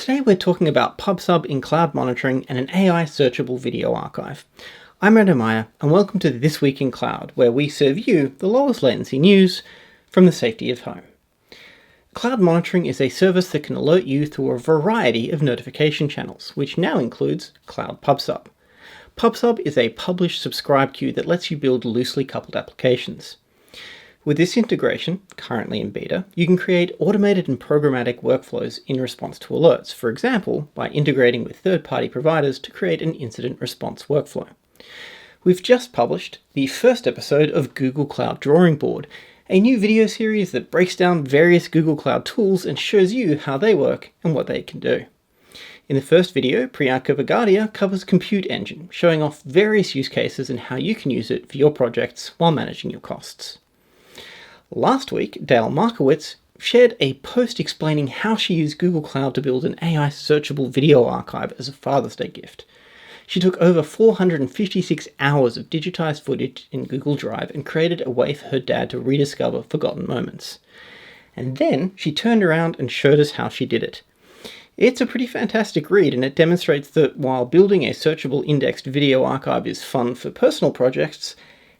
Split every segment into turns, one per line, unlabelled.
Today we're talking about PubSub in cloud monitoring and an AI searchable video archive. I'm Reto Meier and welcome to This Week in Cloud, where we serve you the lowest latency news from the safety of home. Cloud monitoring is a service that can alert you through a variety of notification channels, which now includes Cloud PubSub. PubSub is a publish-subscribe queue that lets you build loosely coupled applications. With this integration, currently in beta, you can create automated and programmatic workflows in response to alerts, for example, by integrating with third-party providers to create an incident response workflow. We've just published the first episode of Google Cloud Drawing Board, a new video series that breaks down various Google Cloud tools and shows you how they work and what they can do. In the first video, Priyanka Bagadia covers Compute Engine, showing off various use cases and how you can use it for your projects while managing your costs. Last week, Dale Markowitz shared a post explaining how she used Google Cloud to build an AI-searchable video archive as a Father's Day gift. She took over 456 hours of digitized footage in Google Drive and created a way for her dad to rediscover forgotten moments. And then she turned around and showed us how she did it. It's a pretty fantastic read, and it demonstrates that while building a searchable indexed video archive is fun for personal projects,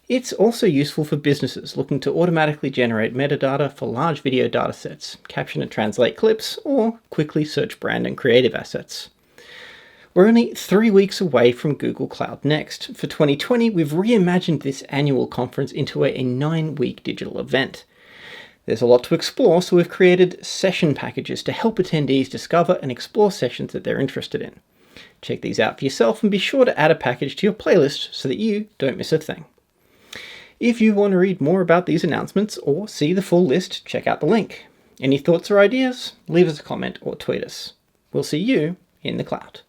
it's also useful for businesses looking to automatically generate metadata for large video datasets, caption and translate clips, or quickly search brand and creative assets. We're only 3 weeks away from Google Cloud Next. For 2020, we've reimagined this annual conference into a 9-week digital event. There's a lot to explore, so we've created session packages to help attendees discover and explore sessions that they're interested in. Check these out for yourself and be sure to add a package to your playlist so that you don't miss a thing. If you want to read more about these announcements or see the full list, check out the link. Any thoughts or ideas? Leave us a comment or tweet us. We'll see you in the cloud.